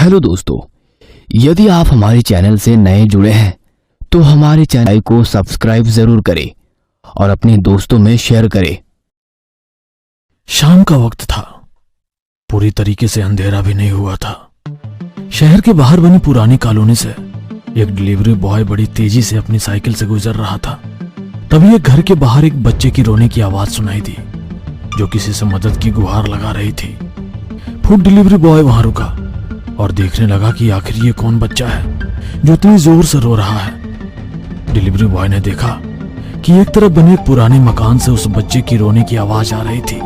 Hello दोस्तों, यदि आप हमारे चैनल से नए जुड़े हैं तो हमारे चैनल को सब्सक्राइब जरूर करें और अपने दोस्तों में शेयर करें। शाम का वक्त था। पूरी तरीके से अंधेरा भी नहीं हुआ था। शहर के बाहर बनी पुरानी कॉलोनी से एक डिलीवरी बॉय बड़ी तेजी से अपनी साइकिल से गुजर रहा था। तभी एक घर के बाहर एक बच्चे की रोने की आवाज सुनाई दी, जो किसी से मदद की गुहार लगा रही थी। फूड डिलीवरी बॉय वहां रुका और देखने लगा कि आखिर ये कौन बच्चा है जो इतनी जोर से रो रहा है। डिलीवरी बॉय ने देखा कि एक तरफ बने एक पुराने मकान से उस बच्चे की रोने की आवाज आ रही थी।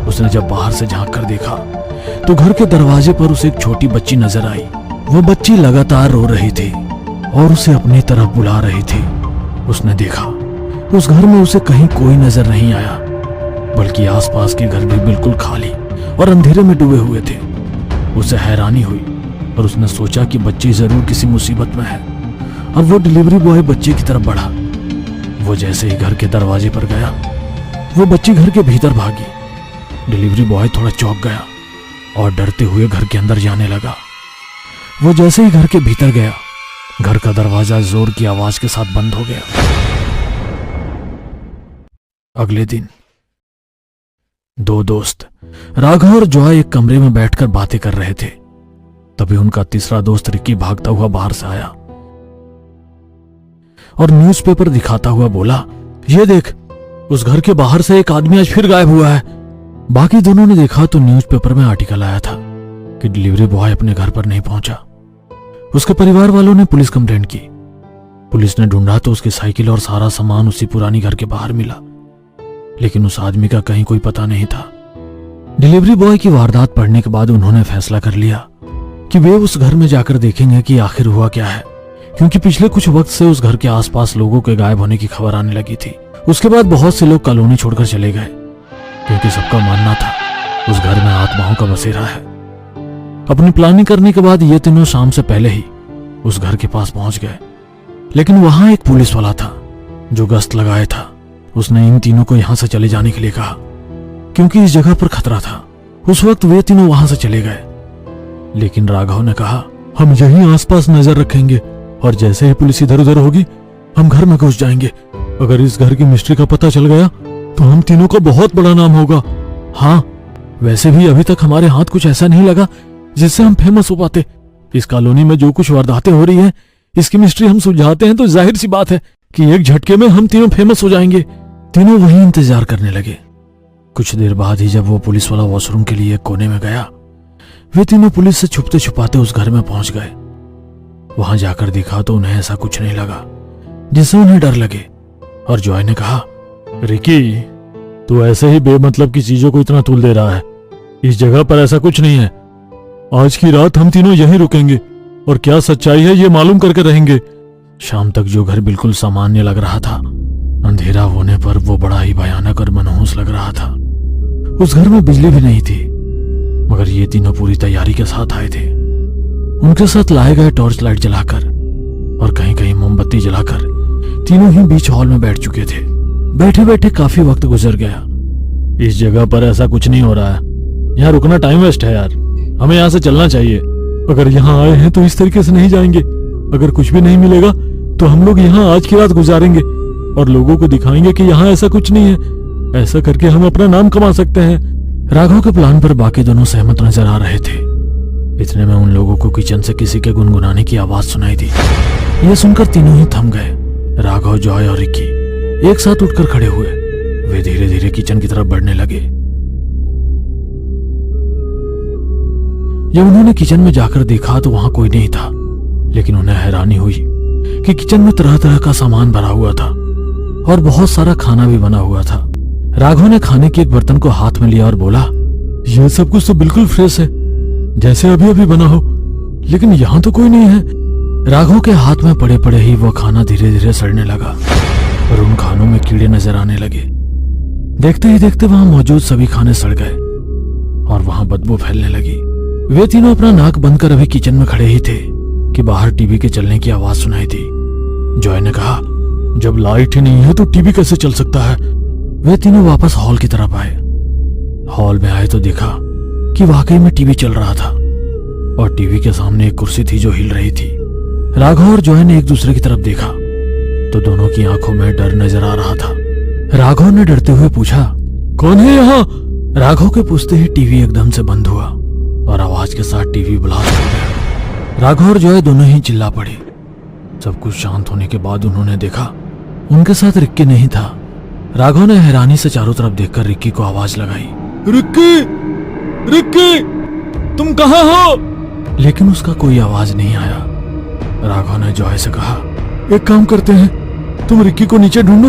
उसने जब बाहर से झांक कर देखा तो घर के दरवाजे पर उसे एक छोटी बच्ची नजर आई। वो बच्ची लगातार रो रही थी और उसे अपनी तरफ बुला रही थी। उसने देखा उस घर में उसे कहीं कोई नजर नहीं आया, बल्कि आसपास के घर भी बिल्कुल खाली और अंधेरे में डूबे हुए थे। उसे हैरानी हुई और उसने सोचा कि बच्ची जरूर किसी मुसीबत में है। और वो डिलीवरी बॉय बच्चे की तरफ बढ़ा। वो जैसे ही घर के दरवाजे पर गया, वो बच्ची घर के भीतर भागी। डिलीवरी बॉय थोड़ा चौंक गया और डरते हुए घर के अंदर जाने लगा। वो जैसे ही घर के भीतर गया, घर का दरवाजा जोर की आवाज के साथ बंद हो गया। अगले दिन दो दोस्त राघव और जॉय एक कमरे में बैठकर बातें कर रहे थे। तभी उनका तीसरा दोस्त रिकी भागता हुआ बाहर से आया और न्यूज़पेपर दिखाता हुआ बोला, ये देख, उस घर के बाहर से एक आदमी आज फिर गायब हुआ है। बाकी दोनों ने देखा तो न्यूज़पेपर में आर्टिकल आया था कि डिलीवरी बॉय अपने घर पर नहीं पहुंचा। उसके परिवार वालों ने पुलिस कंप्लेंट की। पुलिस ने ढूंढा तो उसकी साइकिल और सारा सामान उसी पुरानी घर के बाहर मिला, लेकिन उस आदमी का कहीं कोई पता नहीं था। डिलीवरी बॉय की वारदात पढ़ने के बाद उन्होंने फैसला कर लिया कि वे उस घर में जाकर देखेंगे कि आखिर हुआ क्या है, क्योंकि पिछले कुछ वक्त से उस घर के आसपास लोगों के गायब होने की खबर आने लगी थी। उसके बाद बहुत से लोग कॉलोनी छोड़कर चले गए, क्योंकि सबका मानना था उस घर में आत्माओं का बसेरा है। अपनी प्लानिंग करने के बाद ये तीनों शाम से पहले ही उस घर के पास पहुंच गए, लेकिन वहां एक पुलिस वाला था जो गश्त लगाए था। उसने इन तीनों को यहां से चले जाने के लिए कहा, क्योंकि इस जगह पर खतरा था। उस वक्त वे तीनों वहां से चले गए, लेकिन राघव ने कहा, हम यहीं आसपास नजर रखेंगे और जैसे ही पुलिस इधर उधर होगी हम घर में घुस जाएंगे। अगर इस घर की मिस्ट्री का पता चल गया तो हम तीनों का बहुत बड़ा नाम होगा। हाँ, वैसे भी अभी तक हमारे हाथ कुछ ऐसा नहीं लगा जिससे हम फेमस हो पाते। इस कॉलोनी में जो कुछ वारदातें हो रही है, इसकी मिस्ट्री हम सुलझाते हैं तो जाहिर सी बात है कि एक झटके में हम तीनों फेमस हो जाएंगे। तीनों वहीं इंतजार करने लगे। कुछ देर बाद ही जब वो पुलिस वाला वॉशरूम के लिए एक कोने में गया, वे तीनों पुलिस से छुपते छुपाते उस घर में पहुंच गए। वहां जाकर देखा तो उन्हें ऐसा कुछ नहीं लगा जिससे उन्हें डर लगे। और जॉय ने कहा, रिकी, तू ऐसे ही बेमतलब की चीजों को इतना तुल दे रहा है। इस जगह पर ऐसा कुछ नहीं है। आज की रात हम तीनों यहीं रुकेंगे और क्या सच्चाई है ये मालूम करके रहेंगे। शाम तक जो घर बिल्कुल सामान्य लग रहा था, अंधेरा होने पर वो बड़ा ही भयानक और मनहूस लग रहा था। उस घर में बिजली भी नहीं थी, मगर ये तीनों पूरी तैयारी के साथ आए थे। उनके साथ लाए गए टॉर्च लाइट जलाकर और कहीं कहीं मोमबत्ती जलाकर तीनों ही बीच हॉल में बैठ चुके थे। बैठे बैठे काफी वक्त गुजर गया। इस जगह पर ऐसा कुछ नहीं हो रहा है। यहाँ रुकना टाइम वेस्ट है यार। हमें यहाँ से चलना चाहिए। अगर यहाँ आए हैं तो इस तरीके से नहीं जाएंगे। अगर कुछ भी नहीं मिलेगा तो हम लोग यहाँ आज की रात गुजारेंगे और लोगों को दिखाएंगे कि यहाँ ऐसा कुछ नहीं है। ऐसा करके हम अपना नाम कमा सकते हैं। राघव के प्लान पर बाकी दोनों सहमत नजर आ रहे थे। इतने में उन लोगों को किचन से किसी के गुनगुनाने की आवाज सुनाई दी। यह सुनकर तीनों ही थम गए। राघव, जॉय और रिकी एक साथ उठकर खड़े हुए। वे धीरे धीरे किचन की तरफ बढ़ने लगे। जब उन्होंने किचन में जाकर देखा तो वहां कोई नहीं था, लेकिन उन्हें हैरानी हुई कि किचन में तरह तरह का सामान भरा हुआ था और बहुत सारा खाना भी बना हुआ था। राघव ने खाने के एक बर्तन को हाथ में लिया और बोला, यह सब कुछ तो बिल्कुल फ्रेश है, जैसे अभी अभी बना हो, लेकिन यहाँ तो कोई नहीं है। राघव के हाथ में पड़े पड़े ही वो खाना धीरे धीरे सड़ने लगा और उन खानों में कीड़े नजर आने लगे। देखते ही देखते वहां मौजूद सभी खाने सड़ गए और वहां बदबू फैलने लगी। वे तीनों अपना नाक बंद कर अभी किचन में खड़े ही थे कि बाहर टीवी के चलने की आवाज सुनाई दी। जॉय ने कहा, जब लाइट ही नहीं है तो टीवी कैसे चल सकता है। वे तीनों वापस हॉल की तरफ आए। हॉल में आए तो देखा कि वाकई में टीवी चल रहा था। और टीवी के सामने एक कुर्सी थी जो हिल रही थी। राघव और जॉय ने एक दूसरे की तरफ देखा तो दोनों की आंखों में डर नजर आ रहा था। राघव ने डरते हुए पूछा, कौन है यहाँ? राघव के पूछते ही टीवी एकदम से बंद हुआ और आवाज के साथ टीवी ब्लास्ट हो गया। राघव और जॉय दोनों ही चिल्ला पड़े। सब कुछ शांत होने के बाद उन्होंने देखा उनके साथ रिक्की नहीं था। राघव ने हैरानी से चारों तरफ देखकर रिक्की को आवाज लगाई, रिक्की, रिक्की, तुम कहाँ हो? लेकिन उसका कोई आवाज नहीं आया। राघव ने जॉय से कहा, एक काम करते हैं, तुम रिक्की को नीचे ढूंढो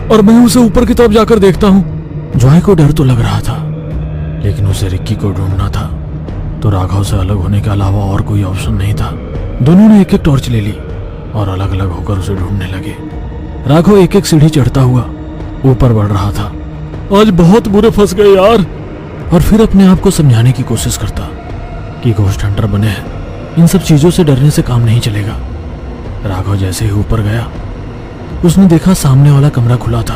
और मैं उसे ऊपर की तरफ जाकर देखता हूँ। जॉय को डर तो लग रहा था, लेकिन उसे रिक्की को ढूंढना था तो राघव से अलग होने के अलावा और कोई ऑप्शन नहीं था। दोनों ने एक एक टॉर्च ले ली और अलग अलग होकर उसे ढूंढने लगे। राघव एक एक सीढ़ी चढ़ता हुआ ऊपर बढ़ रहा था। आज बहुत बुरे फंस गए यार। और फिर अपने आप को समझाने की कोशिश करता कि घोस्ट हंटर बने हैं, इन सब चीजों से डरने से काम नहीं चलेगा। राघव जैसे ही ऊपर गया उसने देखा सामने वाला कमरा खुला था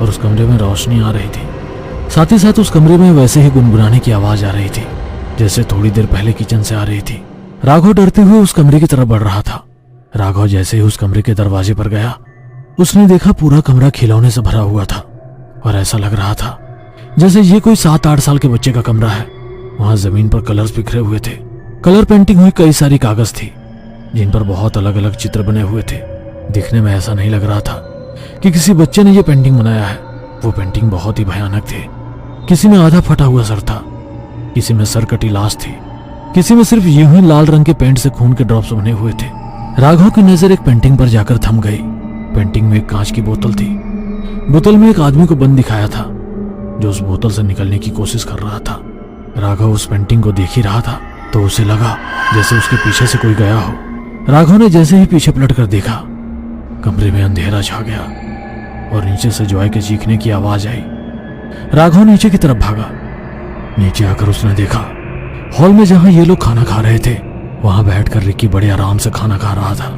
और उस कमरे में रोशनी आ रही थी। साथ ही साथ उस कमरे में वैसे ही गुनगुनाने की आवाज आ रही थी जैसे थोड़ी देर पहले किचन से आ रही थी। राघव डरते हुए उस कमरे की तरफ बढ़ रहा था। राघव जैसे ही उस कमरे के दरवाजे पर गया उसने देखा पूरा कमरा खिलौने से भरा हुआ था और ऐसा लग रहा था जैसे ये कोई 7-8 साल के बच्चे का कमरा है। वहां जमीन पर कलर्स बिखरे हुए थे। कलर पेंटिंग हुई कई सारी कागज थी जिन पर बहुत अलग अलग चित्र बने हुए थे। दिखने में ऐसा नहीं लग रहा था कि किसी बच्चे ने यह पेंटिंग बनाया है। वो पेंटिंग बहुत ही भयानक थी। किसी में आधा फटा हुआ सर था, किसी में सर कटी लाश थी, किसी में सिर्फ यूं ही लाल रंग के पेंट से खून के ड्रॉप्स बने हुए थे। राघव की नजर एक पेंटिंग पर जाकर थम गई। पेंटिंग में एक कांच की बोतल थी। बोतल में एक आदमी को बंद दिखाया था जो उस बोतल से निकलने की कोशिश कर रहा था। राघव उस पेंटिंग को देख ही रहा था तो उसे लगा जैसे उसके पीछे से कोई गया हो। राघव ने जैसे ही पीछे पलटकर देखा कमरे में अंधेरा छा गया और नीचे से जॉय के चीखने की आवाज आई। राघव नीचे की तरफ भागा। नीचे आकर उसने देखा हॉल में जहां ये लोग खाना खा रहे थे वहां बैठकर रिक्की बड़े आराम से खाना खा रहा था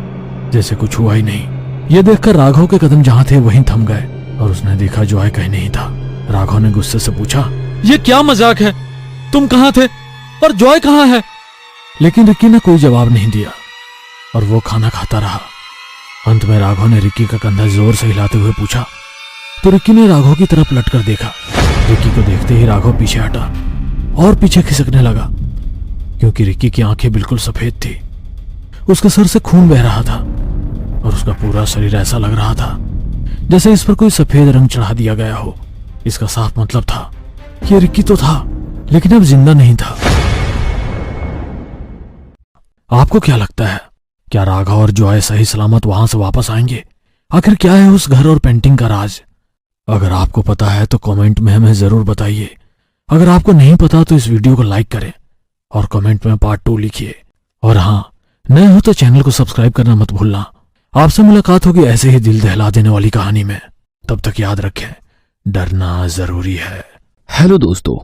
जैसे कुछ हुआ ही नहीं। यह देखकर राघव के कदम जहां थे वहीं थम गए और उसने देखा जॉय कहीं नहीं था। राघव ने गुस्से से पूछा, ये क्या मजाक है? तुम कहां थे और जॉय कहां है? लेकिन रिक्की ने कोई जवाब नहीं दिया और वो खाना खाता रहा। अंत में राघव ने रिक्की का कंधा जोर से हिलाते हुए पूछा तो रिक्की ने राघव की तरफ पलटकर देखा। रिक्की को देखते ही राघव पीछे हटा और पीछे खिसकने लगा क्योंकि रिक्की की आंखें बिल्कुल सफेद थी। उसके सर से खून बह रहा था और उसका पूरा शरीर ऐसा लग रहा था जैसे इस पर कोई सफेद रंग चढ़ा दिया गया हो। इसका साफ मतलब था कि ये रिक्की तो था लेकिन अब जिंदा नहीं था। आपको क्या लगता है, क्या राघव और जॉय सही सलामत वहां से वापस आएंगे? आखिर क्या है उस घर और पेंटिंग का राज? अगर आपको पता है तो कमेंट में हमें जरूर बताइए। अगर आपको नहीं पता तो इस वीडियो को लाइक करें और कमेंट में पार्ट 2 लिखिए। और हाँ, नए हो तो चैनल को सब्सक्राइब करना मत भूलना। आपसे मुलाकात होगी ऐसे ही दिल दहला देने वाली कहानी में। तब तक याद रखें, डरना जरूरी है। हेलो दोस्तों,